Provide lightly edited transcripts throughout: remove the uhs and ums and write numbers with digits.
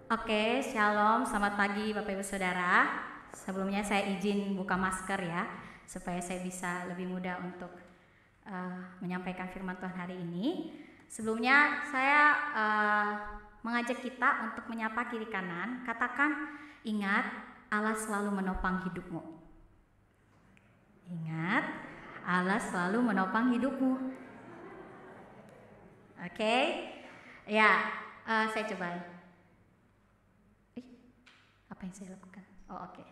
Oke, shalom, selamat pagi Bapak Ibu Saudara. Sebelumnya saya izin buka masker ya, supaya saya bisa lebih mudah untuk menyampaikan firman Tuhan hari ini. Sebelumnya saya mengajak kita untuk menyapa kiri kanan. Katakan, ingat Allah selalu menopang hidupmu. Ingat, Allah selalu menopang hidupmu. Oke, ya, saya coba. Apa yang saya lakukan? Oke.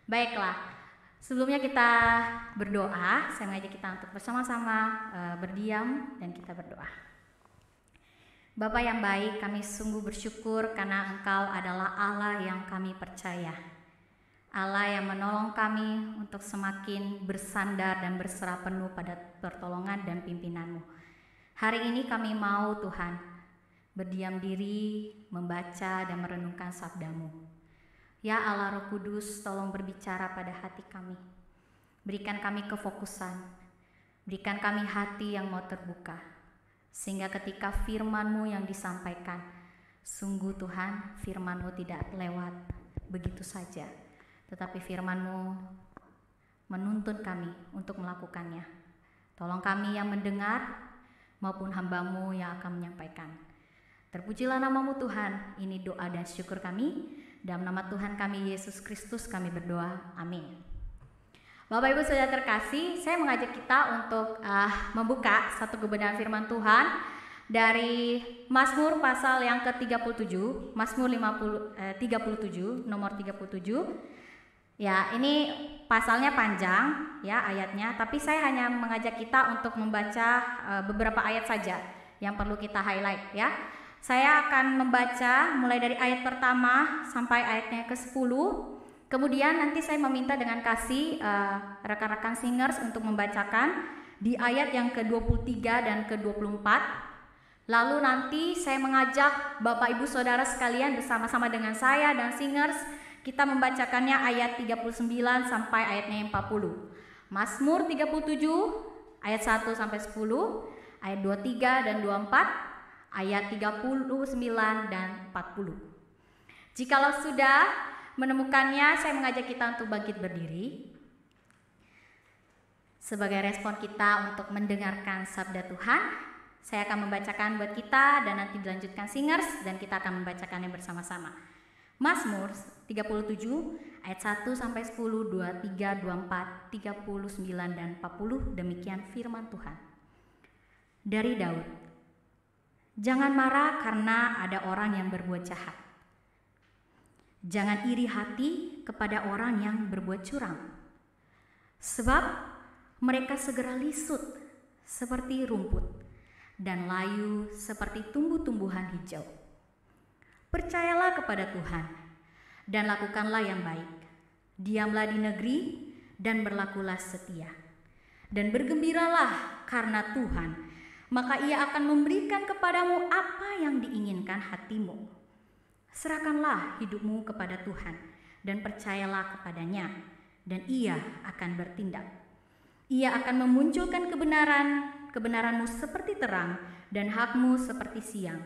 Baiklah. Sebelumnya kita berdoa. Saya mengajak kita untuk bersama-sama berdiam dan kita berdoa. Bapa yang baik, kami sungguh bersyukur karena Engkau adalah Allah yang kami percaya. Allah yang menolong kami untuk semakin bersandar dan berserah penuh pada pertolongan dan pimpinan-Mu. Hari ini kami mau Tuhan berdiam diri, membaca dan merenungkan sabda-Mu. Ya Allah Roh Kudus, tolong berbicara pada hati kami. Berikan kami kefokusan. Berikan kami hati yang mau terbuka. Sehingga ketika firman-Mu yang disampaikan, sungguh Tuhan, firman-Mu tidak lewat begitu saja. Tetapi firman-Mu menuntun kami untuk melakukannya. Tolong kami yang mendengar maupun hamba-Mu yang akan menyampaikan. Terpujilah nama-Mu Tuhan. Ini doa dan syukur kami. Dalam nama Tuhan kami Yesus Kristus kami berdoa, amin. Bapak Ibu Saudara terkasih, saya mengajak kita untuk membuka satu kebenaran firman Tuhan dari Mazmur pasal yang ke-37, Mazmur 37, nomor 37. Ya, ini pasalnya panjang ya ayatnya, tapi saya hanya mengajak kita untuk membaca beberapa ayat saja yang perlu kita highlight ya. Saya akan membaca mulai dari ayat pertama sampai ayatnya ke-10. Kemudian nanti saya meminta dengan kasih rekan-rekan singers untuk membacakan di ayat yang ke-23 dan ke-24. Lalu nanti saya mengajak Bapak Ibu Saudara sekalian bersama-sama dengan saya dan singers, kita membacakannya ayat 39 sampai ayatnya yang 40. Mazmur 37 ayat 1 sampai 10, ayat 23 dan 24. Ayat 39 dan 40. Jikalau sudah menemukannya, saya mengajak kita untuk bangkit berdiri sebagai respon kita untuk mendengarkan sabda Tuhan. Saya akan membacakan buat kita dan nanti dilanjutkan singers dan kita akan membacakannya bersama-sama. Mazmur 37 ayat 1 sampai 10, 23, 24, 39 dan 40. Demikian firman Tuhan. Dari Daud. Jangan marah karena ada orang yang berbuat jahat. Jangan iri hati kepada orang yang berbuat curang. Sebab mereka segera lisut seperti rumput dan layu seperti tumbuh-tumbuhan hijau. Percayalah kepada Tuhan dan lakukanlah yang baik. Diamlah di negeri dan berlakulah setia. Dan bergembiralah karena Tuhan, maka Ia akan memberikan kepadamu apa yang diinginkan hatimu. Serahkanlah hidupmu kepada Tuhan dan percayalah kepadanya, dan Ia akan bertindak. Ia akan memunculkan kebenaranmu seperti terang dan hakmu seperti siang.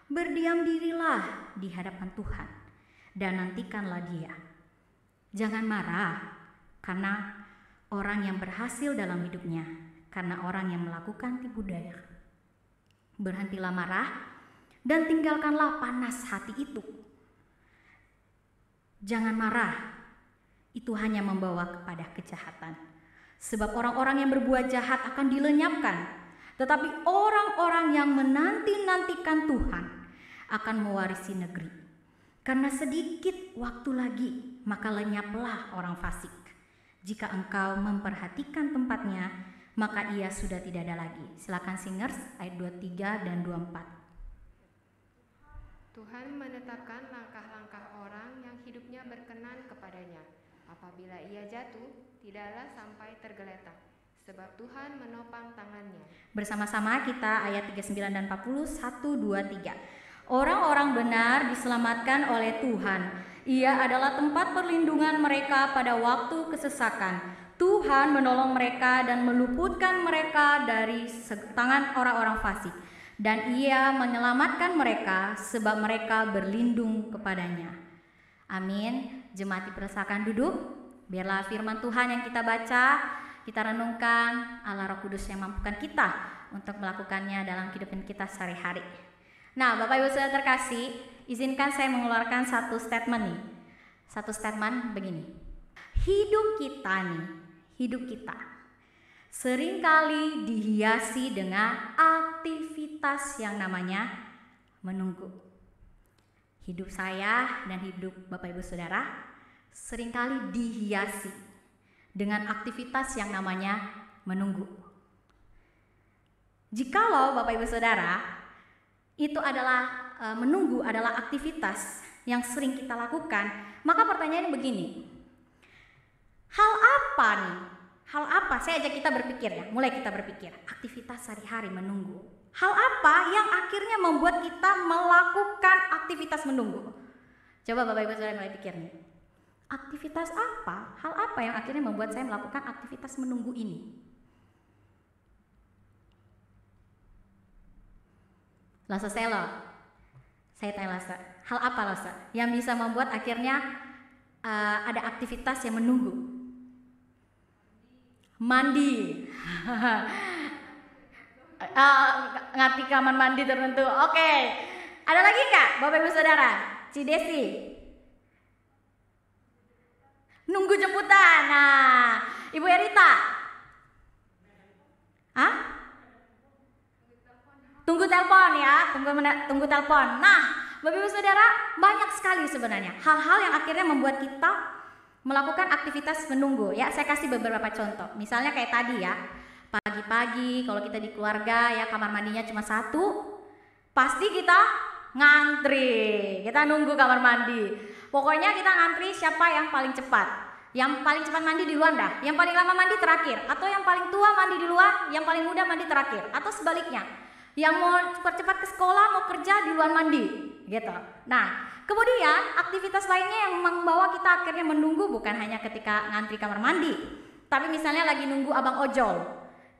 Berdiam dirilah di hadapan Tuhan dan nantikanlah Dia. Jangan marah karena orang yang berhasil dalam hidupnya, karena orang yang melakukan tipu daya. Berhentilah marah dan tinggalkanlah panas hati itu. Jangan marah, itu hanya membawa kepada kejahatan. Sebab orang-orang yang berbuat jahat akan dilenyapkan, tetapi orang-orang yang menanti-nantikan Tuhan akan mewarisi negeri. Karena sedikit waktu lagi, maka lenyaplah orang fasik. Jika engkau memperhatikan tempatnya, maka ia sudah tidak ada lagi. Silakan singers ayat 23 dan 24. Tuhan menetapkan langkah-langkah orang yang hidupnya berkenan kepadanya. Apabila ia jatuh, tidaklah sampai tergeletak, sebab Tuhan menopang tangannya. Bersama-sama kita ayat 39 dan 40, 1, 2, 3. Orang-orang benar diselamatkan oleh Tuhan. Ia adalah tempat perlindungan mereka pada waktu kesesakan. Tuhan menolong mereka dan meluputkan mereka dari tangan orang-orang fasik. dan Ia menyelamatkan mereka sebab mereka berlindung kepadanya. Amin. Jemaat dipersilakan duduk. Biarlah firman Tuhan yang kita baca, kita renungkan, Allah Roh Kudus yang mampukan kita untuk melakukannya dalam kehidupan kita sehari-hari. Nah, Bapak Ibu Saudara terkasih, izinkan saya mengeluarkan satu statement nih. Satu statement begini. Hidup kita seringkali dihiasi dengan aktivitas yang namanya menunggu. Hidup saya dan hidup Bapak Ibu Saudara seringkali dihiasi dengan aktivitas yang namanya menunggu. Jikalau Bapak Ibu Saudara itu adalah menunggu adalah aktivitas yang sering kita lakukan, maka pertanyaannya begini. Hal apa nih? Hal apa? Saya ajak kita berpikir ya, mulai kita berpikir. Aktivitas sehari-hari menunggu. Hal apa yang akhirnya membuat kita melakukan aktivitas menunggu? Coba Bapak Ibu Saudara mulai pikir nih. Aktivitas apa? Hal apa yang akhirnya membuat saya melakukan aktivitas menunggu ini? Lasa saya loh. Saya tanya Lasa, hal apa Lasa yang bisa membuat akhirnya ada aktivitas yang menunggu? Mandi. Ngerti kamar mandi tertentu. Oke. Ada lagi nggak Bapak Ibu Saudara? Cidesi. Nunggu jemputan. Nah, Ibu Erita. Hah? Tunggu telepon ya, tunggu telepon. Nah, Bapak Ibu Saudara, banyak sekali sebenarnya hal-hal yang akhirnya membuat kita melakukan aktivitas menunggu. Ya, saya kasih beberapa contoh. Misalnya kayak tadi ya, pagi-pagi kalau kita di keluarga ya kamar mandinya cuma satu, pasti kita ngantri. Kita nunggu kamar mandi. Pokoknya kita ngantri siapa yang paling cepat. Yang paling cepat mandi duluan dah, yang paling lama mandi terakhir, atau yang paling tua mandi duluan, yang paling muda mandi terakhir, atau sebaliknya. Yang mau cepat-cepat ke sekolah, mau kerja duluan mandi, gitu. Nah, kemudian aktivitas lainnya yang membawa kita akhirnya menunggu bukan hanya ketika ngantri kamar mandi, tapi misalnya lagi nunggu abang ojol,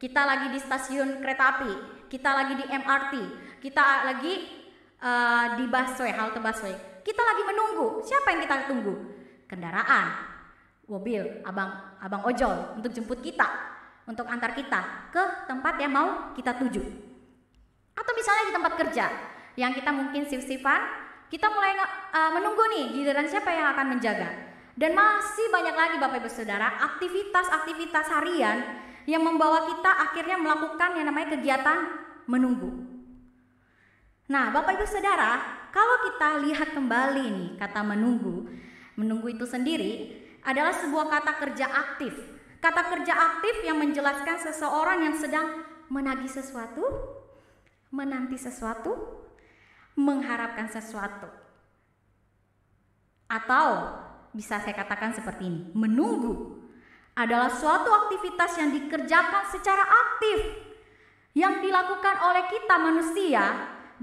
kita lagi di stasiun kereta api, kita lagi di MRT, kita lagi di busway, halte busway, kita lagi menunggu. Siapa yang kita tunggu? Kendaraan, mobil, abang ojol untuk jemput kita, untuk antar kita ke tempat yang mau kita tuju. Atau misalnya di tempat kerja yang kita mungkin shift-shiftan, kita mulai menunggu nih giliran siapa yang akan menjaga. Dan masih banyak lagi Bapak Ibu Saudara aktivitas-aktivitas harian yang membawa kita akhirnya melakukan yang namanya kegiatan menunggu. Nah Bapak Ibu Saudara, kalau kita lihat kembali nih kata menunggu itu sendiri adalah sebuah kata kerja aktif. Kata kerja aktif yang menjelaskan seseorang yang sedang menagih sesuatu, menanti sesuatu, mengharapkan sesuatu. Atau bisa saya katakan seperti ini, menunggu adalah suatu aktivitas yang dikerjakan secara aktif yang dilakukan oleh kita manusia,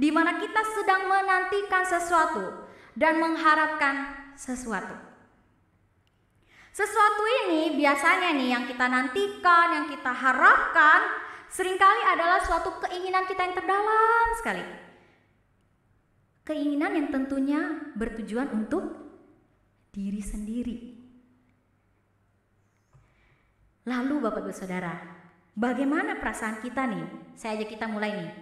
di mana kita sedang menantikan sesuatu dan mengharapkan sesuatu. Sesuatu ini biasanya nih yang kita nantikan, yang kita harapkan, seringkali adalah suatu keinginan kita yang terdalam sekali. Keinginan yang tentunya bertujuan untuk diri sendiri. Lalu Bapak Ibu Saudara, bagaimana perasaan kita nih? Saya ajak kita mulai nih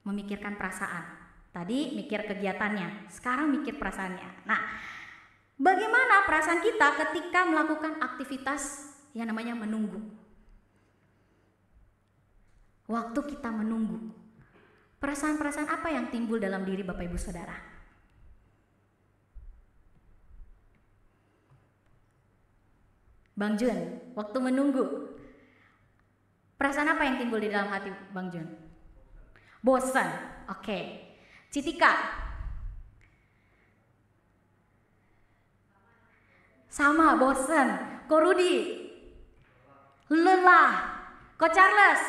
memikirkan perasaan. Tadi mikir kegiatannya, sekarang mikir perasaannya. Nah, bagaimana perasaan kita ketika melakukan aktivitas yang namanya menunggu? Waktu kita menunggu, perasaan-perasaan apa yang timbul dalam diri Bapak Ibu Saudara? Bang Jun, waktu menunggu, perasaan apa yang timbul di dalam hati Bang Jun? Bosan, oke. Citika? Sama, bosan. Ko Rudi? Lelah. Ko Charles?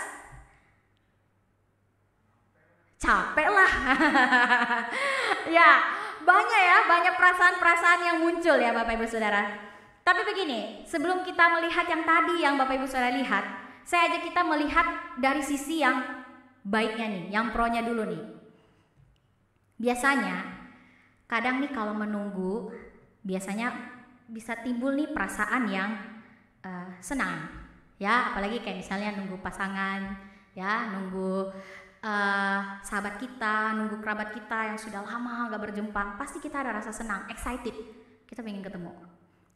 Capek lah. Ya, banyak perasaan-perasaan yang muncul ya Bapak Ibu Saudara. Tapi begini, sebelum kita melihat yang tadi yang Bapak Ibu Saudara lihat, saya ajak kita melihat dari sisi yang baiknya nih, yang pronya dulu nih. Biasanya kadang nih kalau menunggu, biasanya bisa timbul nih perasaan yang senang, ya, apalagi kayak misalnya nunggu pasangan, ya, nunggu sahabat kita, nunggu kerabat kita yang sudah lama gak berjumpa, pasti kita ada rasa senang, excited, kita ingin ketemu,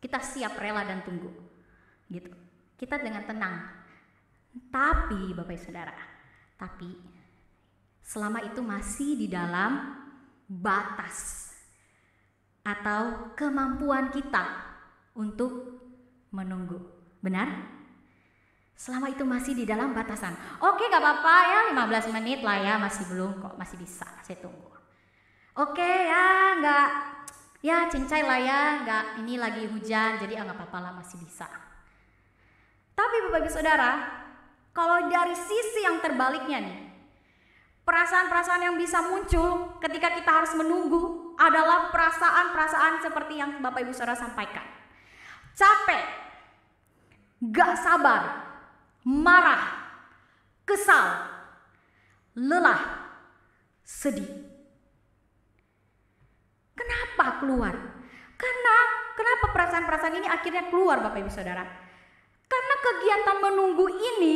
kita siap, rela dan tunggu, gitu. Kita dengan tenang. Tapi Bapak Ibu Saudara, tapi selama itu masih di dalam batas atau kemampuan kita untuk menunggu. Benar? Selama itu masih di dalam batasan. Oke, gak apa-apa ya, 15 menit lah ya, masih belum kok, masih bisa, saya tunggu. Oke ya, gak, ya cincai lah ya, gak, ini lagi hujan, jadi gak apa-apa lah, masih bisa. Tapi Bapak Ibu Saudara, kalau dari sisi yang terbaliknya nih, perasaan-perasaan yang bisa muncul ketika kita harus menunggu adalah perasaan-perasaan seperti yang Bapak Ibu Saudara sampaikan. Capek, gak sabar, marah, kesal, lelah, sedih. Kenapa keluar? Kenapa perasaan-perasaan ini akhirnya keluar Bapak Ibu Saudara? Karena kegiatan menunggu ini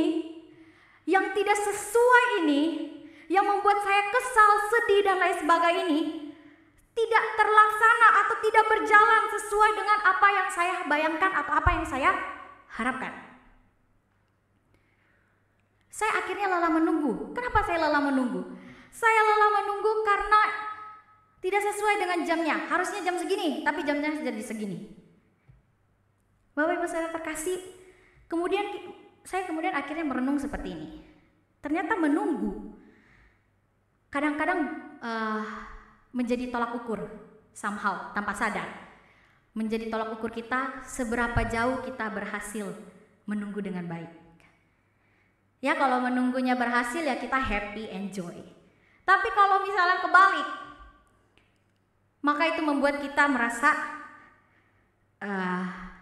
yang tidak sesuai ini, yang membuat saya kesal, sedih dan lain sebagainya ini tidak terlaksana atau tidak berjalan sesuai dengan apa yang saya bayangkan atau apa yang saya harapkan. Saya akhirnya lelah menunggu. Kenapa saya lelah menunggu? Saya lelah menunggu karena tidak sesuai dengan jamnya. Harusnya jam segini, tapi jamnya jadi segini. Bapak Ibu Saudara terkasih, saya kemudian akhirnya merenung seperti ini. Ternyata menunggu kadang-kadang menjadi tolak ukur, somehow, tanpa sadar. Menjadi tolak ukur kita seberapa jauh kita berhasil menunggu dengan baik. Ya, kalau menunggunya berhasil ya kita happy, enjoy. Tapi kalau misalnya kebalik, maka itu membuat kita merasa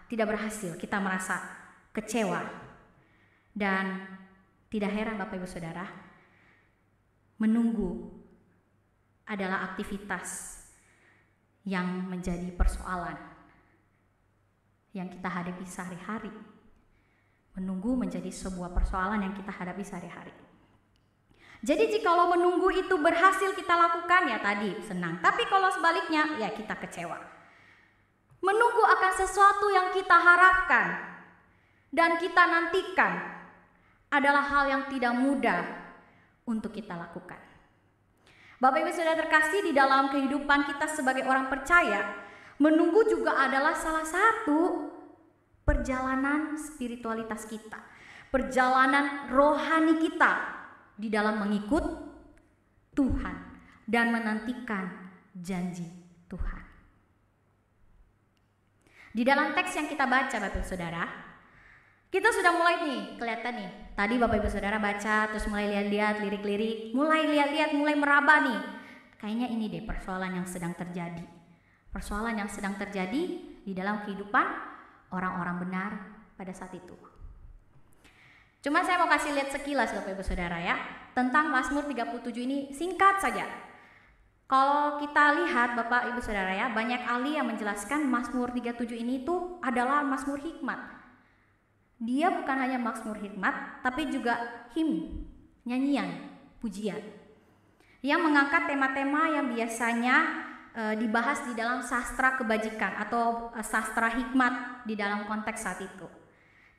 tidak berhasil, kita merasa kecewa. Dan tidak heran Bapak Ibu Saudara, menunggu adalah aktivitas yang menjadi persoalan yang kita hadapi sehari-hari. Menunggu menjadi sebuah persoalan yang kita hadapi sehari-hari. Jadi jikalau menunggu itu berhasil kita lakukan, ya tadi senang. Tapi kalau sebaliknya, ya kita kecewa. Menunggu akan sesuatu yang kita harapkan dan kita nantikan adalah hal yang tidak mudah untuk kita lakukan. Bapak Ibu Saudara terkasih, di dalam kehidupan kita sebagai orang percaya, menunggu juga adalah salah satu perjalanan spiritualitas kita, perjalanan rohani kita di dalam mengikut Tuhan dan menantikan janji Tuhan. Di dalam teks yang kita baca Bapak Ibu Saudara, kita sudah mulai nih, kelihatan nih. Tadi Bapak Ibu Saudara baca, terus mulai lihat-lihat lirik-lirik, mulai meraba nih. Kayaknya ini deh persoalan yang sedang terjadi. Persoalan yang sedang terjadi di dalam kehidupan orang-orang benar pada saat itu. Cuma saya mau kasih lihat sekilas Bapak Ibu Saudara ya, tentang Mazmur 37 ini singkat saja. Kalau kita lihat Bapak Ibu Saudara ya, banyak ahli yang menjelaskan Mazmur 37 ini tuh adalah Mazmur hikmat. Dia bukan hanya Mazmur hikmat, tapi juga him, nyanyian, pujian, yang mengangkat tema-tema yang biasanya dibahas di dalam sastra kebajikan atau sastra hikmat di dalam konteks saat itu.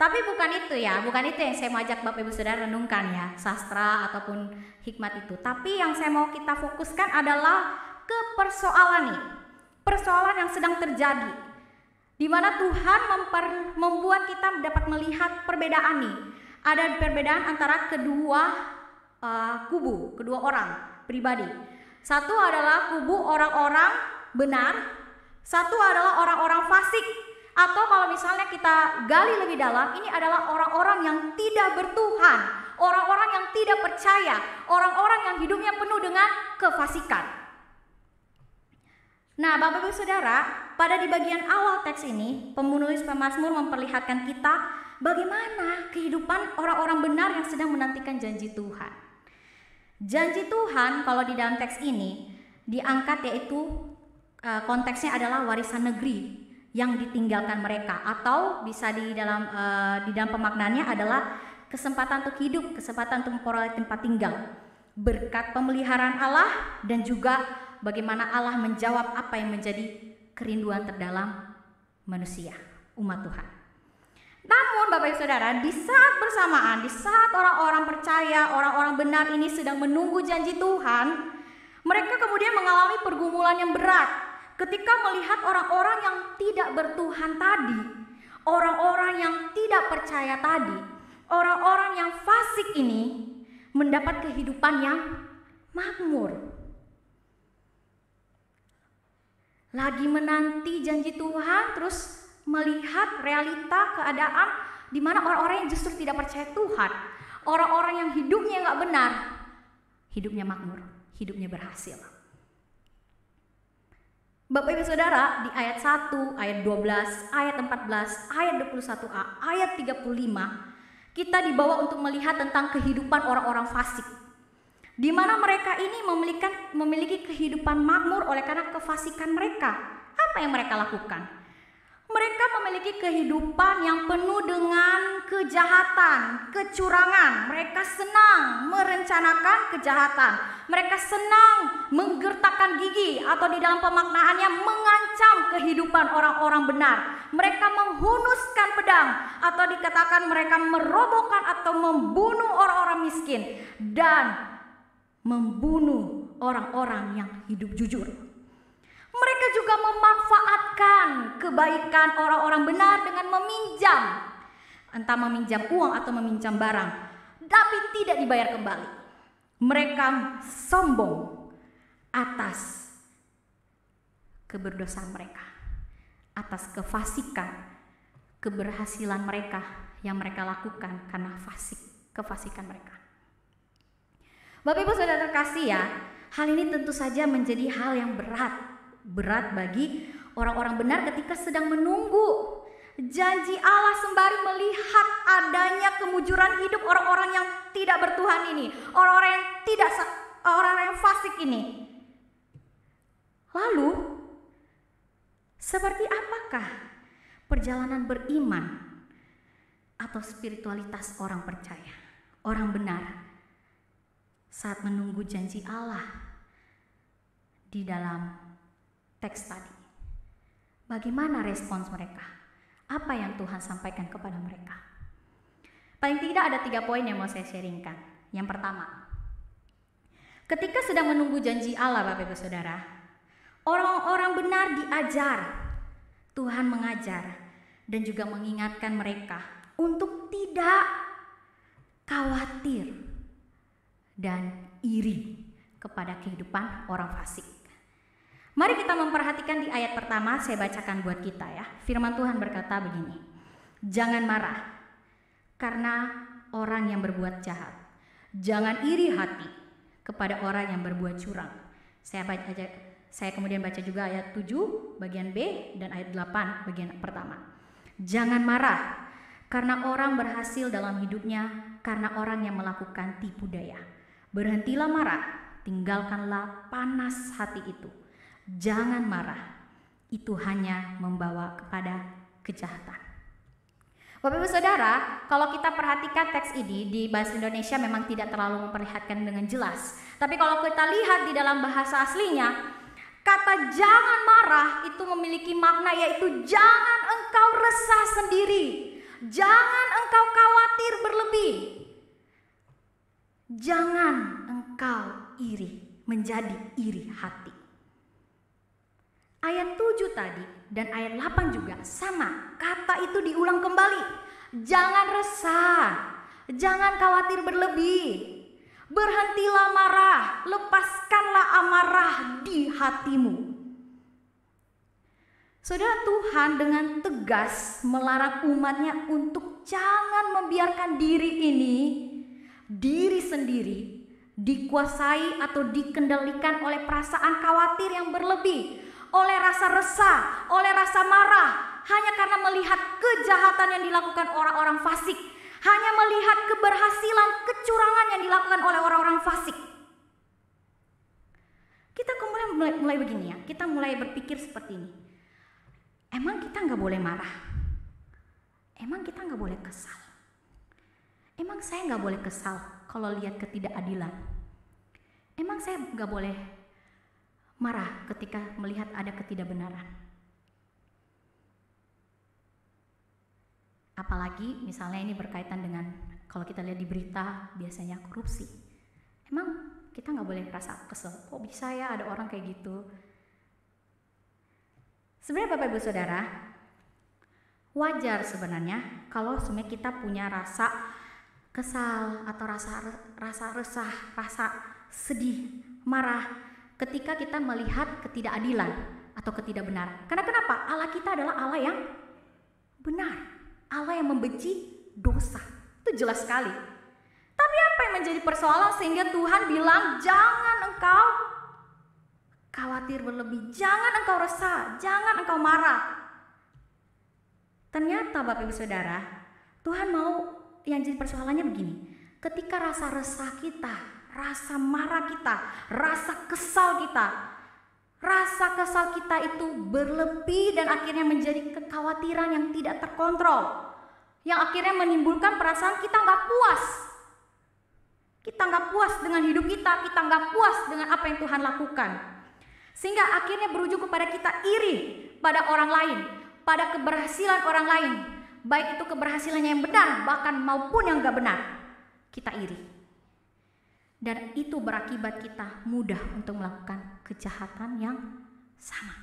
Tapi bukan itu ya, bukan itu yang saya mau ajak Bapak Ibu Saudara renungkan ya, sastra ataupun hikmat itu. Tapi yang saya mau kita fokuskan adalah ke persoalan nih, persoalan yang sedang terjadi, di mana Tuhan membuat kita dapat melihat perbedaan nih. Ada perbedaan antara kedua kubu, kedua orang pribadi. Satu adalah kubu orang-orang benar, satu adalah orang-orang fasik. Atau kalau misalnya kita gali lebih dalam, ini adalah orang-orang yang tidak bertuhan, orang-orang yang tidak percaya, orang-orang yang hidupnya penuh dengan kefasikan. Nah, Bapak Ibu Saudara, pada di bagian awal teks ini, penulis pemazmur memperlihatkan kita bagaimana kehidupan orang-orang benar yang sedang menantikan janji Tuhan. Janji Tuhan kalau di dalam teks ini diangkat yaitu konteksnya adalah warisan negeri yang ditinggalkan mereka, atau bisa di dalam pemaknaannya adalah kesempatan untuk hidup, kesempatan untuk memperoleh tempat tinggal, berkat pemeliharaan Allah, dan juga bagaimana Allah menjawab apa yang menjadi kerinduan terdalam manusia, umat Tuhan. Namun Bapak Ibu Saudara, di saat bersamaan, di saat orang-orang percaya, orang-orang benar ini sedang menunggu janji Tuhan, mereka kemudian mengalami pergumulan yang berat ketika melihat orang-orang yang tidak bertuhan tadi, orang-orang yang tidak percaya tadi, orang-orang yang fasik ini mendapat kehidupan yang makmur. Lagi menanti janji Tuhan, terus melihat realita keadaan di mana orang-orang yang justru tidak percaya Tuhan, orang-orang yang hidupnya nggak benar, hidupnya makmur, hidupnya berhasil. Bapak Ibu Saudara, di ayat 1, ayat 12, ayat 14, ayat 21a, ayat 35, kita dibawa untuk melihat tentang kehidupan orang-orang fasik, di mana mereka ini memiliki kehidupan makmur oleh karena kefasikan mereka. Apa yang mereka lakukan? Mereka memiliki kehidupan yang penuh dengan kejahatan, kecurangan. Mereka senang merencanakan kejahatan. Mereka senang menggertakkan gigi, atau di dalam pemaknaannya mengancam kehidupan orang-orang benar. Mereka menghunuskan pedang, atau dikatakan mereka merobohkan atau membunuh orang-orang miskin dan membunuh orang-orang yang hidup jujur. Mereka juga memanfaatkan kebaikan orang-orang benar dengan meminjam, entah meminjam uang atau meminjam barang, tapi tidak dibayar kembali. Mereka sombong atas keberdosaan mereka, atas kefasikan, keberhasilan mereka yang mereka lakukan karena kefasikan mereka. Bapak Ibu Saudara terkasih ya, hal ini tentu saja menjadi hal yang berat bagi orang-orang benar ketika sedang menunggu janji Allah sembari melihat adanya kemujuran hidup orang-orang yang tidak bertuhan ini, orang-orang yang fasik ini. Lalu, seperti apakah perjalanan beriman atau spiritualitas orang percaya, orang benar saat menunggu janji Allah di dalam teks tadi? Bagaimana respons mereka? Apa yang Tuhan sampaikan kepada mereka? Paling tidak ada 3 poin yang mau saya sharingkan. Yang pertama, ketika sedang menunggu janji Allah, Bapak Ibu Saudara, orang-orang benar diajar, Tuhan mengajar dan juga mengingatkan mereka untuk tidak khawatir dan iri kepada kehidupan orang fasik. Mari kita memperhatikan di ayat pertama, saya bacakan buat kita ya. Firman Tuhan berkata begini, jangan marah karena orang yang berbuat jahat. Jangan iri hati kepada orang yang berbuat curang. Saya kemudian baca juga ayat 7 bagian B dan ayat 8 bagian pertama. Jangan marah karena orang berhasil dalam hidupnya, karena orang yang melakukan tipu daya. Berhentilah marah, tinggalkanlah panas hati itu. Jangan marah, itu hanya membawa kepada kejahatan. Bapak Ibu Saudara, kalau kita perhatikan teks ini di bahasa Indonesia memang tidak terlalu memperlihatkan dengan jelas. Tapi kalau kita lihat di dalam bahasa aslinya, kata jangan marah itu memiliki makna, yaitu jangan engkau resah sendiri, jangan engkau khawatir berlebih, jangan engkau iri, menjadi iri hati. Ayat 7 tadi dan ayat 8 juga sama, kata itu diulang kembali. Jangan resah, jangan khawatir berlebih, berhentilah marah, lepaskanlah amarah di hatimu. Saudara, Tuhan dengan tegas melarang umatnya untuk jangan membiarkan diri sendiri dikuasai atau dikendalikan oleh perasaan khawatir yang berlebih, oleh rasa resah, oleh rasa marah, hanya karena melihat kejahatan yang dilakukan orang-orang fasik, hanya melihat keberhasilan, kecurangan yang dilakukan oleh orang-orang fasik. mulai begini ya, kita mulai berpikir seperti ini. Emang kita nggak boleh marah? Emang kita nggak boleh kesal? Emang saya nggak boleh kesal kalau lihat ketidakadilan? Emang saya nggak boleh marah ketika melihat ada ketidakbenaran? Apalagi misalnya ini berkaitan dengan kalau kita lihat di berita biasanya korupsi. Emang kita nggak boleh rasa kesel, kok bisa ya ada orang kayak gitu? Sebenarnya Bapak Ibu Saudara, wajar sebenarnya kalau sebenarnya kita punya rasa kesal atau rasa resah, rasa sedih, marah ketika kita melihat ketidakadilan atau ketidakbenaran. Karena kenapa? Allah kita adalah Allah yang benar, Allah yang membenci dosa. Itu jelas sekali. Tapi apa yang menjadi persoalan sehingga Tuhan bilang jangan engkau khawatir berlebih, jangan engkau resah, jangan engkau marah. Ternyata Bapak Ibu Saudara, Tuhan mau yang jadi persoalannya begini. Ketika rasa resah kita, rasa marah kita, rasa kesal kita itu berlebih dan akhirnya menjadi kekhawatiran yang tidak terkontrol, yang akhirnya menimbulkan perasaan kita nggak puas. Kita nggak puas dengan hidup kita nggak puas dengan apa yang Tuhan lakukan. Sehingga akhirnya berujung kepada kita iri pada orang lain, pada keberhasilan orang lain. Baik itu keberhasilannya yang benar, bahkan maupun yang nggak benar. Kita iri. Dan itu berakibat kita mudah untuk melakukan kejahatan yang sama.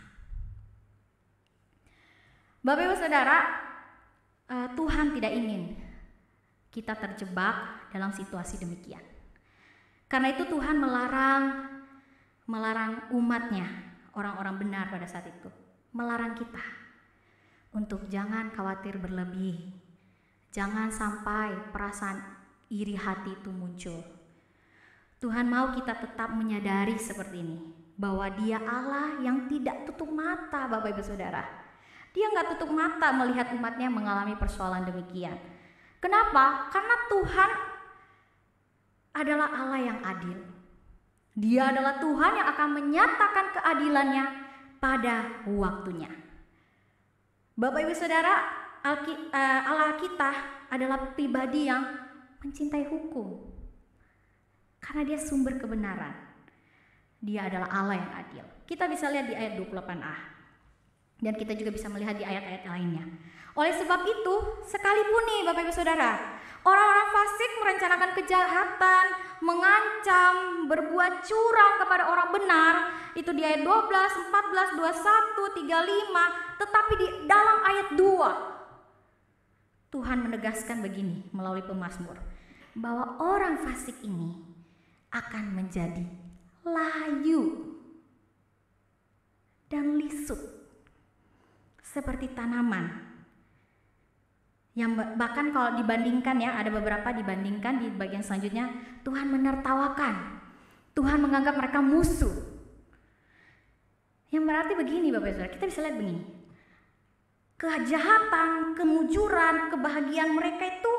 Bapak Ibu Saudara, Tuhan tidak ingin kita terjebak dalam situasi demikian. Karena itu Tuhan melarang umatnya, orang-orang benar pada saat itu, melarang kita untuk jangan khawatir berlebih, jangan sampai perasaan iri hati itu muncul. Tuhan mau kita tetap menyadari seperti ini, bahwa Dia Allah yang tidak tutup mata, Bapak Ibu Saudara. Dia nggak tutup mata melihat umatnya mengalami persoalan demikian. Kenapa? Karena Tuhan adalah Allah yang adil. Dia adalah Tuhan yang akan menyatakan keadilannya pada waktunya. Bapak Ibu Saudara, Allah kita adalah pribadi yang mencintai hukum. Karena Dia sumber kebenaran. Dia adalah Allah yang adil. Kita bisa lihat di ayat 28a. Dan kita juga bisa melihat di ayat-ayat lainnya. Oleh sebab itu, sekalipun nih Bapak Ibu Saudara, orang-orang fasik merencanakan kejahatan, mengancam, berbuat curang kepada orang benar, itu di ayat 12, 14, 21, 35, tetapi di dalam ayat 2, Tuhan menegaskan begini melalui pemazmur, bahwa orang fasik ini akan menjadi layu dan lisut seperti tanaman yang bahkan kalau dibandingkan ya, ada beberapa dibandingkan di bagian selanjutnya, Tuhan menertawakan, Tuhan menganggap mereka musuh. Yang berarti begini Bapak Ibu Saudara, kita bisa lihat begini, kejahatan, kemujuran, kebahagiaan mereka itu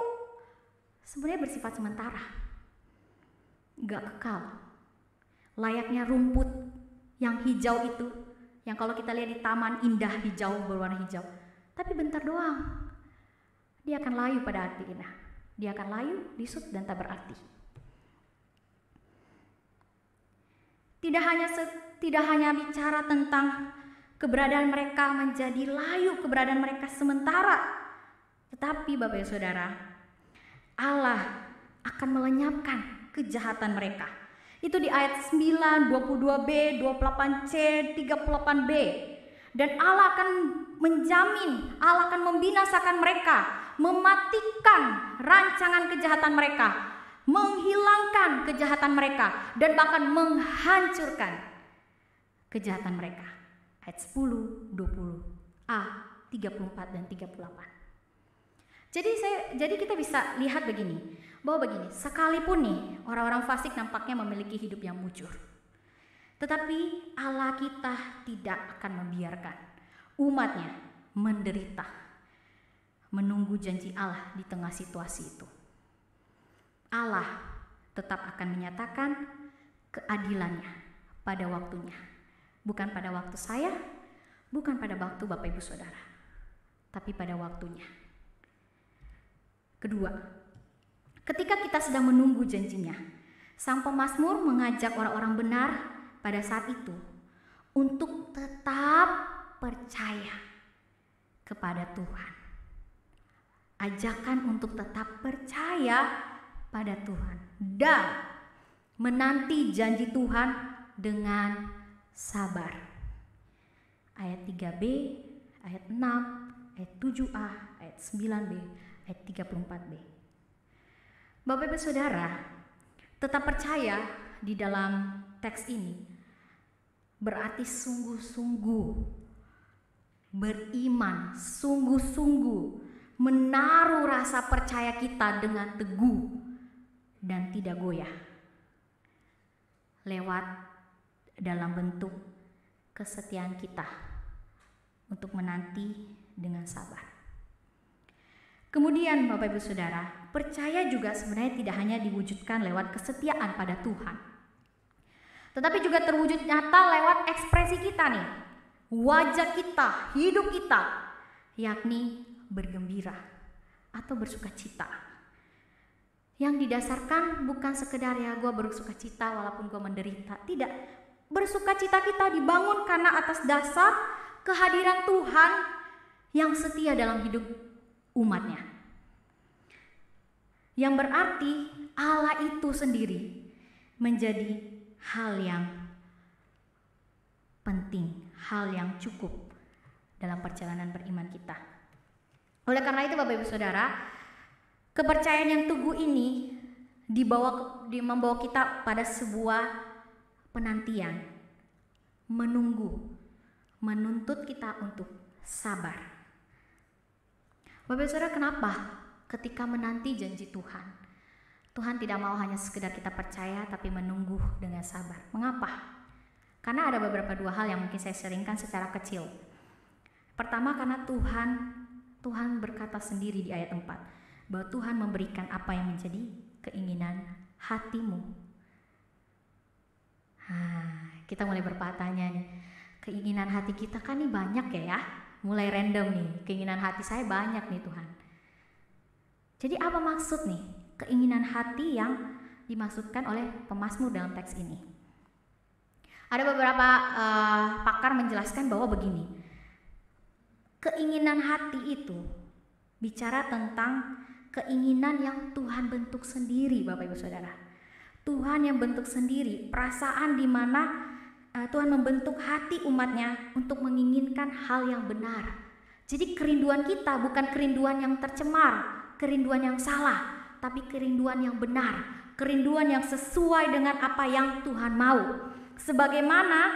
sebenarnya bersifat sementara, gak kekal. Layaknya rumput yang hijau itu, yang kalau kita lihat di taman indah hijau, berwarna hijau, tapi bentar doang. Dia akan layu pada akhirnya. Dia akan layu, lisut, dan tak berarti. Tidak hanya bicara tentang keberadaan mereka menjadi layu, keberadaan mereka sementara, tetapi Bapak Ibu Saudara, Allah akan melenyapkan kejahatan mereka. Itu di ayat 9, 22b, 28c, 38b. Dan Allah akan menjamin, Allah akan membinasakan mereka, mematikan rancangan kejahatan mereka, menghilangkan kejahatan mereka, dan bahkan menghancurkan kejahatan mereka. Ayat 10, 20a, 34 dan 38. Jadi kita bisa lihat begini, bahwa begini, sekalipun nih orang-orang fasik nampaknya memiliki hidup yang mujur, tetapi Allah kita tidak akan membiarkan umatnya menderita, menunggu janji Allah di tengah situasi itu. Allah tetap akan menyatakan keadilannya pada waktunya. Bukan pada waktu saya, bukan pada waktu Bapak Ibu Saudara, tapi pada waktunya. Kedua, ketika kita sedang menunggu janjinya, sang pemazmur mengajak orang-orang benar pada saat itu untuk tetap percaya kepada Tuhan. Ajakan untuk tetap percaya pada Tuhan dan menanti janji Tuhan dengan sabar. Ayat 3b, ayat 6, ayat 7a, ayat 9b, ayat 34b. Bapak Ibu Saudara, tetap percaya di dalam teks ini berarti sungguh-sungguh beriman, sungguh-sungguh menaruh rasa percaya kita dengan teguh dan tidak goyah lewat dalam bentuk kesetiaan kita untuk menanti dengan sabar. Kemudian Bapak Ibu Saudara, percaya juga sebenarnya tidak hanya diwujudkan lewat kesetiaan pada Tuhan, tetapi juga terwujud nyata lewat ekspresi kita nih, wajah kita, hidup kita, yakni bergembira atau bersukacita. Yang didasarkan bukan sekedar ya gue bersukacita walaupun gue menderita, tidak. Bersukacita kita dibangun karena atas dasar kehadiran Tuhan yang setia dalam hidup umatnya. Yang berarti Allah itu sendiri menjadi hal yang penting, hal yang cukup dalam perjalanan beriman kita. Oleh karena itu Bapak Ibu Saudara, kepercayaan yang teguh ini membawa kita pada sebuah penantian, menunggu, menuntut kita untuk sabar. Bapak Ibu Saudara, kenapa ketika menanti janji Tuhan, Tuhan tidak mau hanya sekedar kita percaya tapi menunggu dengan sabar? Mengapa? Karena ada beberapa dua hal yang mungkin saya sharingkan secara kecil. Pertama, karena Tuhan berkata sendiri di ayat 4 bahwa Tuhan memberikan apa yang menjadi keinginan hatimu. Kita mulai bertanya nih, keinginan hati kita kan nih banyak ya, mulai random nih, keinginan hati saya banyak nih Tuhan. Jadi apa maksud nih keinginan hati yang dimaksudkan oleh pemazmur dalam teks ini? Ada beberapa pakar menjelaskan bahwa begini, keinginan hati itu bicara tentang keinginan yang Tuhan bentuk sendiri, Bapak Ibu Saudara. Tuhan yang bentuk sendiri, perasaan di mana Tuhan membentuk hati umatnya untuk menginginkan hal yang benar. Jadi kerinduan kita bukan kerinduan yang tercemar, kerinduan yang salah, tapi kerinduan yang benar, kerinduan yang sesuai dengan apa yang Tuhan mau. Sebagaimana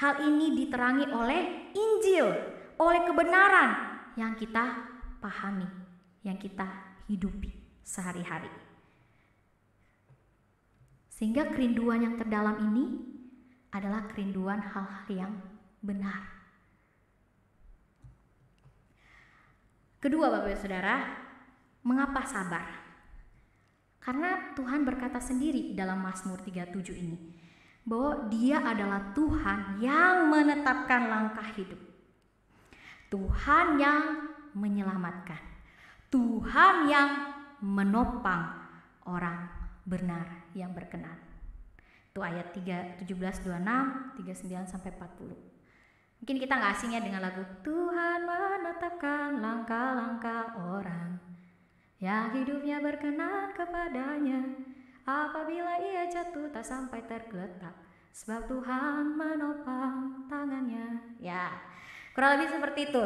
hal ini diterangi oleh Injil, oleh kebenaran yang kita pahami, yang kita hidupi sehari-hari. Sehingga kerinduan yang terdalam ini adalah kerinduan hal-hal yang benar. Kedua, Bapak Ibu Saudara, mengapa sabar? Karena Tuhan berkata sendiri dalam Mazmur 37 ini bahwa Dia adalah Tuhan yang menetapkan langkah hidup, Tuhan yang menyelamatkan, Tuhan yang menopang orang benar yang berkenan. Itu ayat 17, 26, 39 sampai 40. Mungkin kita nggak asing ya dengan lagu Tuhan menetapkan langkah-langkah orang yang hidupnya berkenan kepadanya, apabila ia jatuh tak sampai tergeletak, sebab Tuhan menopang tangannya. Ya, kurang lebih seperti itu.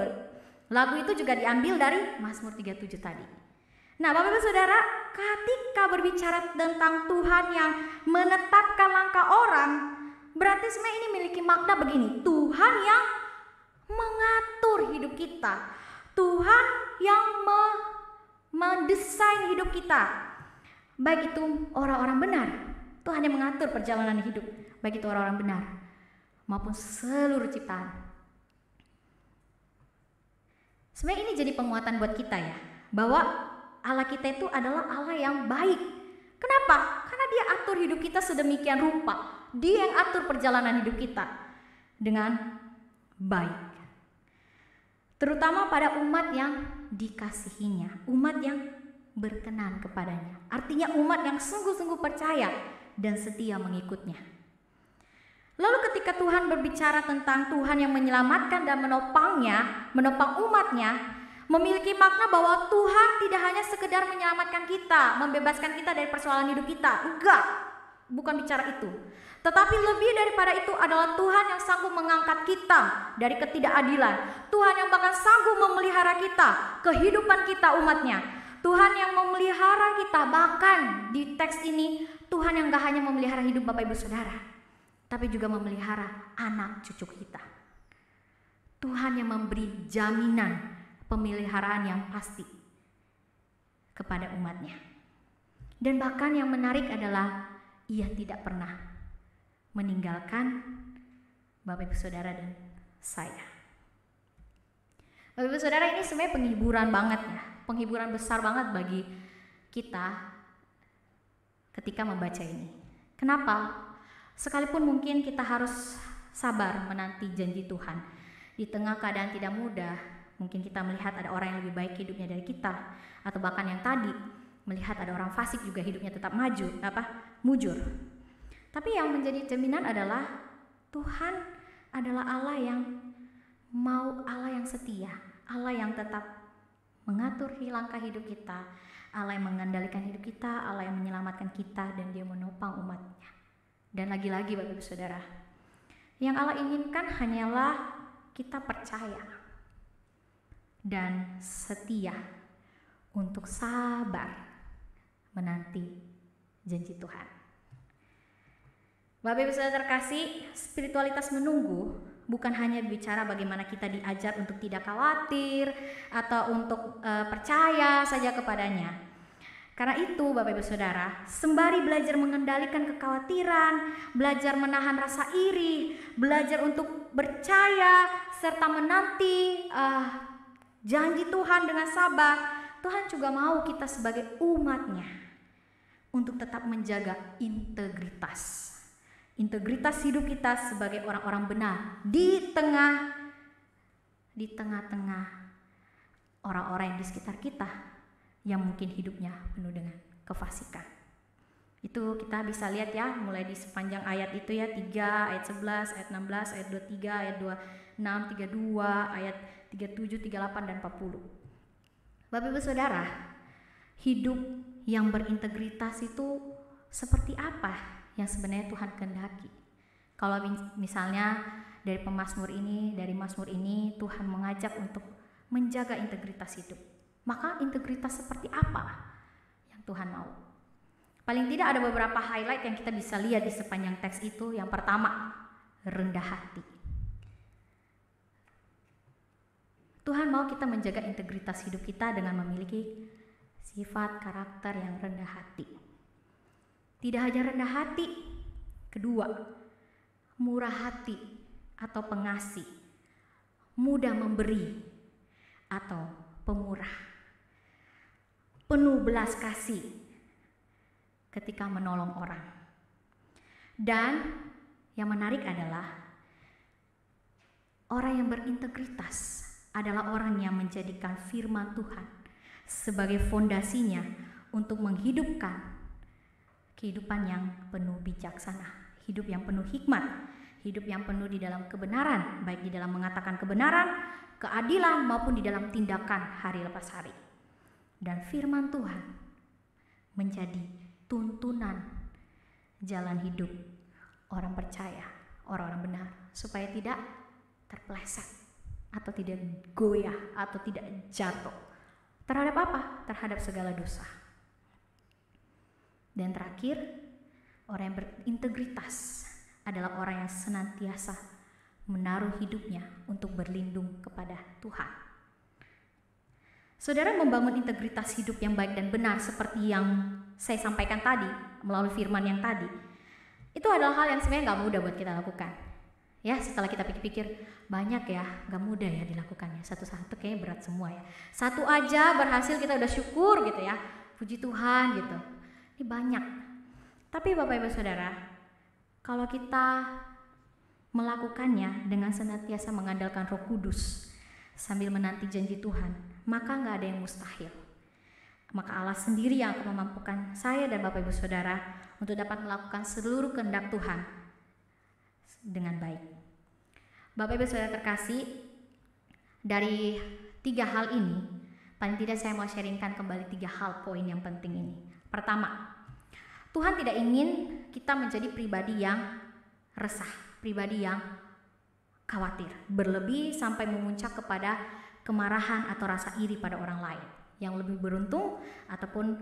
Lagu itu juga diambil dari Mazmur 37 tadi. Nah, Bapak Ibu Saudara, ketika berbicara tentang Tuhan yang menetapkan langkah orang, berarti sebenarnya ini memiliki makna begini. Tuhan yang mengatur hidup kita, Tuhan yang mendesain hidup kita. Baik itu orang-orang benar, Tuhan yang mengatur perjalanan hidup, baik itu orang-orang benar maupun seluruh ciptaan. Sebenarnya ini jadi penguatan buat kita ya, bahwa Allah kita itu adalah Allah yang baik. Kenapa? Karena Dia atur hidup kita sedemikian rupa. Dia yang atur perjalanan hidup kita. dengan baik. Terutama pada umat yang dikasihinya, umat yang berkenan kepadanya. Artinya umat yang sungguh-sungguh percaya dan setia mengikutnya. Lalu ketika Tuhan berbicara tentang Tuhan yang menyelamatkan dan menopang umatnya, memiliki makna bahwa Tuhan tidak hanya sekedar menyelamatkan kita, membebaskan kita dari persoalan hidup kita. Enggak, bukan bicara itu. Tetapi lebih daripada itu adalah Tuhan yang sanggup mengangkat kita dari ketidakadilan. Tuhan yang bahkan sanggup memelihara kita, kehidupan kita umatnya. Tuhan yang memelihara kita, bahkan di teks ini Tuhan yang gak hanya memelihara hidup Bapak Ibu Saudara, tapi juga memelihara anak cucu kita. Tuhan yang memberi jaminan pemeliharaan yang pasti kepada umatnya. Dan bahkan yang menarik adalah Ia tidak pernah meninggalkan Bapak Ibu Saudara dan saya. Bapak Ibu Saudara, ini sebenarnya penghiburan banget ya, penghiburan besar banget bagi kita ketika membaca ini. Kenapa? Sekalipun mungkin kita harus sabar menanti janji Tuhan. Di tengah keadaan tidak mudah, mungkin kita melihat ada orang yang lebih baik hidupnya dari kita, atau bahkan yang tadi melihat ada orang fasik juga hidupnya tetap mujur. Tapi yang menjadi jaminan adalah Tuhan adalah Allah yang Allah yang setia, Allah yang tetap mengatur langkah hidup kita, Allah yang mengendalikan hidup kita, Allah yang menyelamatkan kita, dan Dia menopang umatnya. Dan lagi-lagi Bapak Ibu Saudara, yang Allah inginkan hanyalah kita percaya dan setia untuk sabar menanti janji Tuhan. Bapak Ibu Saudara terkasih, spiritualitas menunggu bukan hanya bicara bagaimana kita diajar untuk tidak khawatir atau untuk percaya saja kepadanya. Karena itu Bapak Ibu Saudara, sembari belajar mengendalikan kekhawatiran, belajar menahan rasa iri, belajar untuk percaya serta menanti janji Tuhan dengan sabar, Tuhan juga mau kita sebagai umatnya untuk tetap menjaga integritas hidup kita sebagai orang-orang benar di tengah-tengah orang-orang yang di sekitar kita yang mungkin hidupnya penuh dengan kefasikan. Itu kita bisa lihat ya, mulai di sepanjang ayat itu ya, 3, ayat 11, ayat 16, ayat 23, ayat 26, 32, ayat 37, 38, dan 40. Bapak Ibu Saudara, hidup yang berintegritas itu seperti apa yang sebenarnya Tuhan kehendaki? Kalau misalnya dari Mazmur ini Tuhan mengajak untuk menjaga integritas hidup, maka integritas seperti apa yang Tuhan mau? Paling tidak ada beberapa highlight yang kita bisa lihat di sepanjang teks itu. Yang pertama, rendah hati. Tuhan mau kita menjaga integritas hidup kita dengan memiliki sifat karakter yang rendah hati. Tidak hanya rendah hati, kedua, murah hati atau pengasih, mudah memberi atau pemurah, penuh belas kasih ketika menolong orang. Dan yang menarik adalah orang yang berintegritas adalah orang yang menjadikan firman Tuhan sebagai fondasinya untuk menghidupkan kehidupan yang penuh bijaksana, hidup yang penuh hikmat, hidup yang penuh di dalam kebenaran, baik di dalam mengatakan kebenaran, keadilan, maupun di dalam tindakan hari lepas hari. Dan firman Tuhan menjadi tuntunan jalan hidup orang percaya, orang-orang benar, supaya tidak terpeleset atau tidak goyah atau tidak jatuh. Terhadap apa? Terhadap segala dosa. Dan terakhir, orang yang berintegritas adalah orang yang senantiasa menaruh hidupnya untuk berlindung kepada Tuhan. Saudara, membangun integritas hidup yang baik dan benar seperti yang saya sampaikan tadi melalui firman yang tadi, itu adalah hal yang sebenarnya gak mudah buat kita lakukan. Ya, setelah kita pikir-pikir, banyak ya, gak mudah ya dilakukannya. Satu-satu kayaknya berat semua ya. Satu aja berhasil kita udah syukur gitu ya, puji Tuhan gitu. Ini banyak. Tapi Bapak Ibu Saudara, kalau kita melakukannya dengan senantiasa mengandalkan Roh Kudus sambil menanti janji Tuhan, maka nggak ada yang mustahil. Maka Allah sendiri yang akan memampukan saya dan Bapak Ibu Saudara untuk dapat melakukan seluruh kehendak Tuhan dengan baik. Bapak Ibu Saudara terkasih, dari 3 hal ini, paling tidak saya mau sharingkan kembali 3 hal poin yang penting ini. Pertama, Tuhan tidak ingin kita menjadi pribadi yang resah, pribadi yang khawatir, berlebih sampai memuncak kepada kemarahan atau rasa iri pada orang lain yang lebih beruntung, ataupun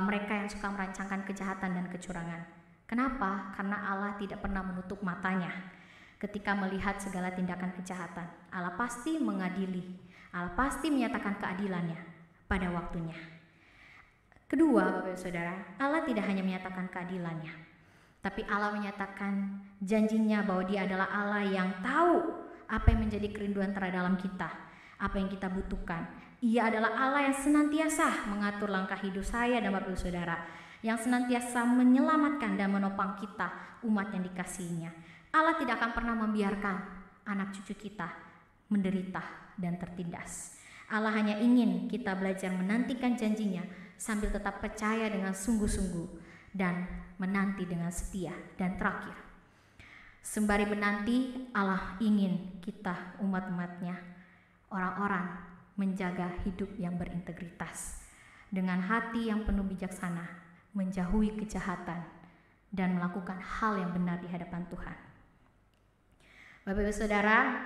mereka yang suka merancangkan kejahatan dan kecurangan. Kenapa? Karena Allah tidak pernah menutup matanya ketika melihat segala tindakan kejahatan. Allah pasti mengadili, Allah pasti menyatakan keadilannya pada waktunya. Kedua, Bapak Ibu Saudara, Allah tidak hanya menyatakan keadilannya, tapi Allah menyatakan janjinya bahwa Dia adalah Allah yang tahu apa yang menjadi kerinduan terdalam kita, apa yang kita butuhkan. Ia adalah Allah yang senantiasa mengatur langkah hidup saya dan Bapak Ibu Saudara, yang senantiasa menyelamatkan dan menopang kita, umat yang dikasihinya. Allah tidak akan pernah membiarkan anak cucu kita menderita dan tertindas. Allah hanya ingin kita belajar menantikan janjinya sambil tetap percaya dengan sungguh-sungguh dan menanti dengan setia. Dan terakhir, sembari menanti, Allah ingin kita umat-umatnya, orang-orang, menjaga hidup yang berintegritas dengan hati yang penuh bijaksana, menjauhi kejahatan dan melakukan hal yang benar di hadapan Tuhan. Bapak Ibu Saudara,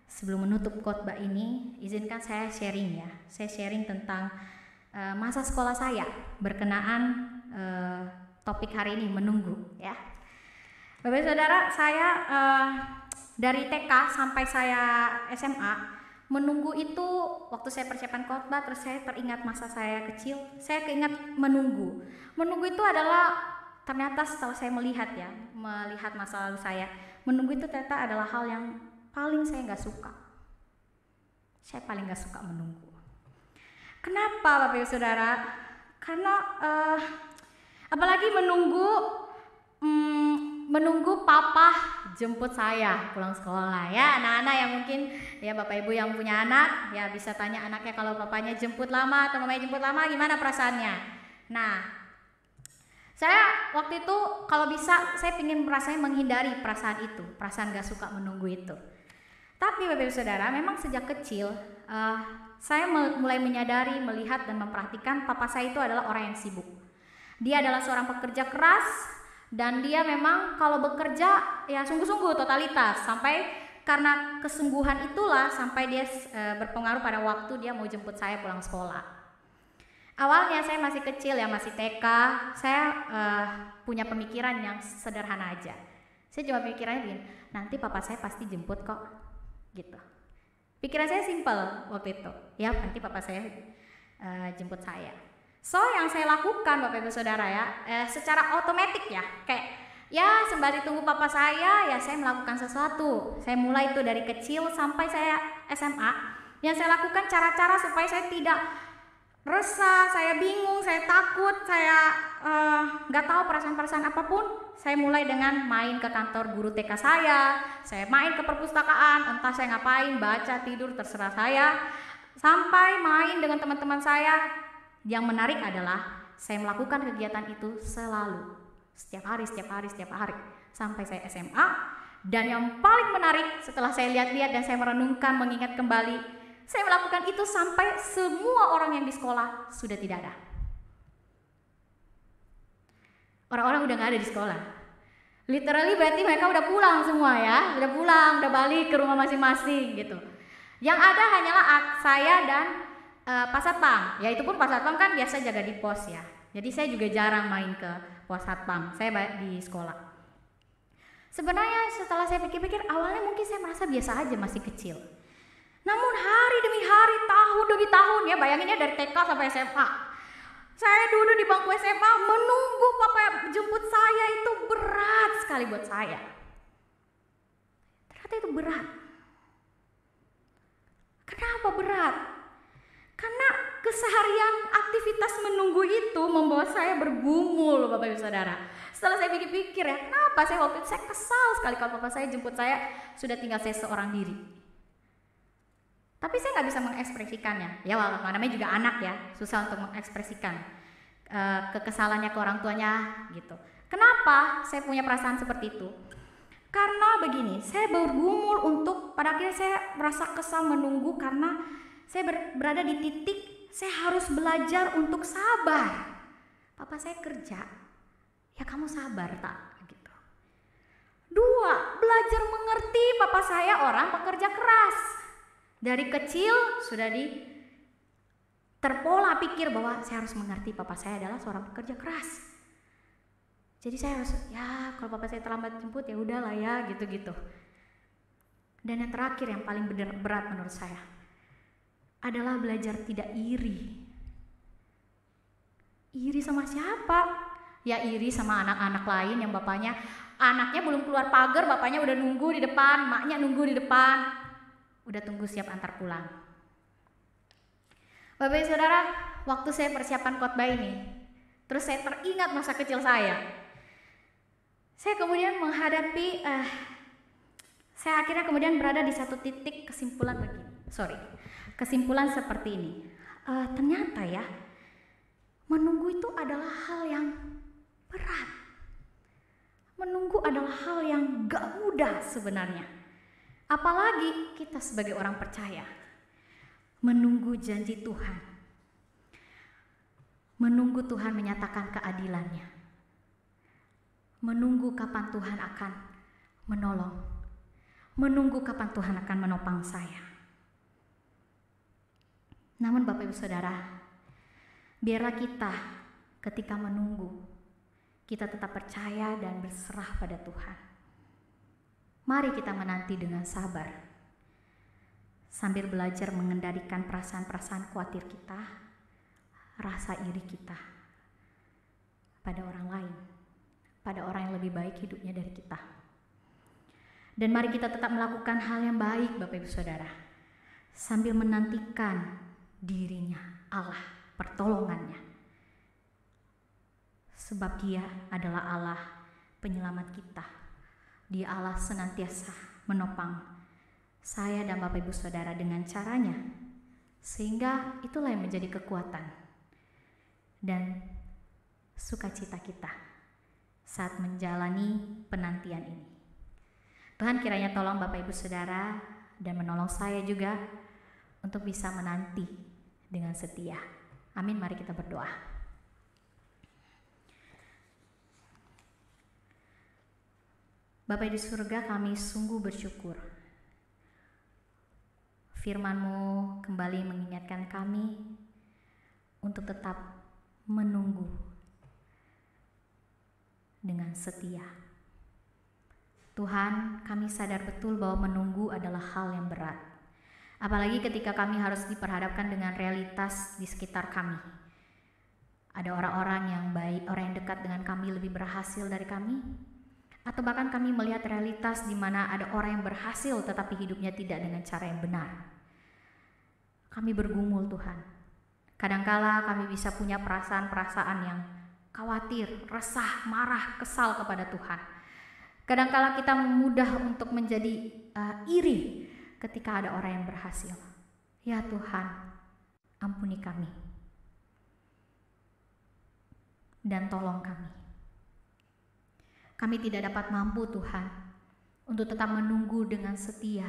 sebelum menutup khotbah ini, izinkan saya sharing ya. Saya sharing tentang masa sekolah saya berkenaan topik hari ini, menunggu ya. Bapak Ibu Saudara, saya dari TK sampai saya SMA, menunggu itu waktu saya persiapan khotbah, terus saya teringat masa saya kecil, saya keingat menunggu. Menunggu itu adalah ternyata setelah saya melihat masa lalu saya, menunggu itu ternyata adalah hal yang paling saya nggak suka. Saya paling nggak suka menunggu. Kenapa Bapak Ibu Saudara? Karena apalagi menunggu papa jemput saya pulang sekolah ya. Anak-anak yang mungkin ya, Bapak Ibu yang punya anak ya bisa tanya anaknya, kalau papanya jemput lama atau mamanya jemput lama gimana perasaannya. Nah, saya waktu itu kalau bisa saya ingin rasanya menghindari perasaan itu, perasaan gak suka menunggu itu. Tapi Bapak Ibu Saudara, memang sejak kecil saya mulai menyadari, melihat dan memperhatikan papa saya itu adalah orang yang sibuk. Dia adalah seorang pekerja keras, dan dia memang kalau bekerja ya sungguh-sungguh totalitas, sampai karena kesungguhan itulah sampai dia berpengaruh pada waktu dia mau jemput saya pulang sekolah. Awalnya saya masih kecil ya, masih TK, saya punya pemikiran yang sederhana aja. Saya cuma pikirannya begini, nanti papa saya pasti jemput kok, gitu. Pikiran saya simpel waktu itu, ya nanti papa saya jemput saya. So yang saya lakukan Bapak Ibu Saudara ya, secara otomatis ya, kayak ya sembari tunggu papa saya ya saya melakukan sesuatu. Saya mulai itu dari kecil sampai saya SMA. Yang saya lakukan cara-cara supaya saya tidak resah, saya bingung, saya takut, saya nggak tahu perasaan-perasaan apapun. Saya mulai dengan main ke kantor guru TK saya main ke perpustakaan, entah saya ngapain, baca, tidur, terserah saya, sampai main dengan teman-teman saya. Yang menarik adalah saya melakukan kegiatan itu selalu, setiap hari, sampai saya SMA. Dan yang paling menarik setelah saya lihat-lihat dan saya merenungkan, mengingat kembali, saya melakukan itu sampai semua orang yang di sekolah sudah tidak ada. Orang-orang udah gak ada di sekolah. Literally berarti mereka udah pulang semua ya, udah balik ke rumah masing-masing gitu. Yang ada hanyalah saya dan Pak Satpam, ya itu pun Pak Satpam kan biasa jaga di pos ya. Jadi saya juga jarang main ke pos Satpam, saya di sekolah. Sebenarnya setelah saya pikir-pikir, awalnya mungkin saya merasa biasa aja, masih kecil. Namun hari demi hari, tahun demi tahun ya, bayanginnya dari TK sampai SMA. Saya duduk di bangku SMA menunggu papa jemput saya, itu berat sekali buat saya. Ternyata itu berat. Kenapa berat? Karena keseharian aktivitas menunggu itu membawa saya bergumul, Bapak Ibu Saudara. Setelah saya pikir-pikir ya, kenapa saya waktu itu saya kesal sekali kalau papa saya jemput saya sudah tinggal saya seorang diri. Tapi saya nggak bisa mengekspresikannya. Ya walaupun namanya juga anak ya, susah untuk mengekspresikan kekesalannya ke orang tuanya gitu. Kenapa saya punya perasaan seperti itu? Karena begini, saya bergumul untuk pada akhirnya saya merasa kesal menunggu karena saya berada di titik saya harus belajar untuk sabar. Papa saya kerja, ya kamu sabar tak? Gitu. 2, belajar mengerti papa saya orang pekerja keras. Dari kecil sudah terpola pikir bahwa saya harus mengerti papa saya adalah seorang pekerja keras. Jadi saya harus, ya kalau papa saya terlambat jemput ya udahlah ya gitu-gitu. Dan yang terakhir yang paling berat menurut saya adalah belajar tidak iri. Iri sama siapa? Ya iri sama anak-anak lain yang anaknya belum keluar pagar, bapaknya udah nunggu di depan, maknya nunggu di depan, udah tunggu siap antar pulang. Bapak Ibu Saudara, waktu saya persiapan khotbah ini, terus saya teringat masa kecil saya. Saya kemudian saya akhirnya kemudian berada di satu titik kesimpulan seperti ini. Ternyata ya, menunggu itu adalah hal yang berat. Menunggu adalah hal yang gak mudah sebenarnya. Apalagi kita sebagai orang percaya. Menunggu janji Tuhan. Menunggu Tuhan menyatakan keadilannya. Menunggu kapan Tuhan akan menolong. Menunggu kapan Tuhan akan menopang saya. Namun Bapak Ibu Saudara, biarlah kita ketika menunggu, kita tetap percaya dan berserah pada Tuhan. Mari kita menanti dengan sabar, sambil belajar mengendalikan perasaan-perasaan khawatir kita, rasa iri kita pada orang lain, pada orang yang lebih baik hidupnya dari kita. Dan mari kita tetap melakukan hal yang baik Bapak Ibu Saudara, sambil menantikan dirinya Allah, pertolongannya. Sebab Dia adalah Allah penyelamat kita. Dia Allah senantiasa menopang saya dan Bapak Ibu Saudara dengan caranya, sehingga itulah yang menjadi kekuatan dan sukacita kita saat menjalani penantian ini. Tuhan kiranya tolong Bapak Ibu Saudara dan menolong saya juga untuk bisa menanti dengan setia. Amin, mari kita berdoa. Bapa di surga, kami sungguh bersyukur. Firman-Mu kembali mengingatkan kami untuk tetap menunggu dengan setia. Tuhan, kami sadar betul bahwa menunggu adalah hal yang berat. Apalagi ketika kami harus diperhadapkan dengan realitas di sekitar kami. Ada orang-orang yang baik, orang yang dekat dengan kami lebih berhasil dari kami. Atau bahkan kami melihat realitas di mana ada orang yang berhasil tetapi hidupnya tidak dengan cara yang benar. Kami bergumul Tuhan. Kadangkala kami bisa punya perasaan-perasaan yang khawatir, resah, marah, kesal kepada Tuhan. Kadangkala kita mudah untuk menjadi iri ketika ada orang yang berhasil. Ya Tuhan, ampuni kami. Dan tolong kami. Kami tidak dapat mampu Tuhan untuk tetap menunggu dengan setia,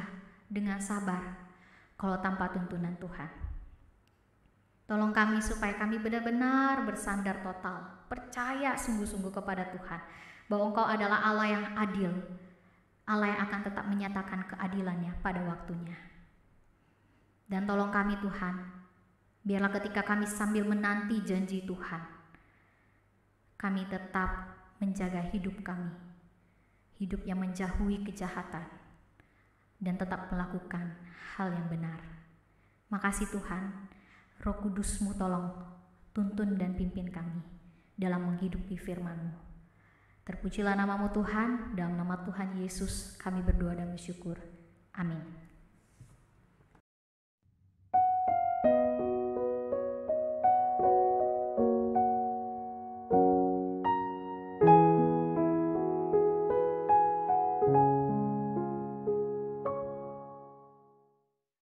dengan sabar, kalau tanpa tuntunan Tuhan. Tolong kami supaya kami benar-benar bersandar total, percaya sungguh-sungguh kepada Tuhan, bahwa Engkau adalah Allah yang adil, Allah yang akan tetap menyatakan keadilannya pada waktunya. Dan tolong kami Tuhan, biarlah ketika kami sambil menanti janji Tuhan, kami tetap menjaga hidup kami, hidup yang menjauhi kejahatan, dan tetap melakukan hal yang benar. Makasih Tuhan, Roh Kudus-Mu tolong tuntun dan pimpin kami dalam menghidupi firman-Mu. Terpujilah nama-Mu Tuhan, dalam nama Tuhan Yesus kami berdoa dan bersyukur. Amin.